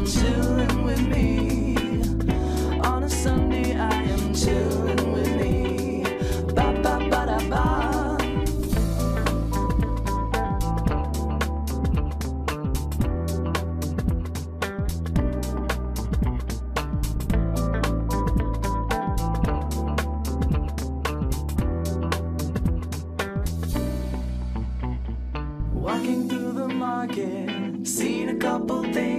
chilling with me. On a Sunday I am chilling with me. Ba ba ba da ba. Walking through the market, seen a couple things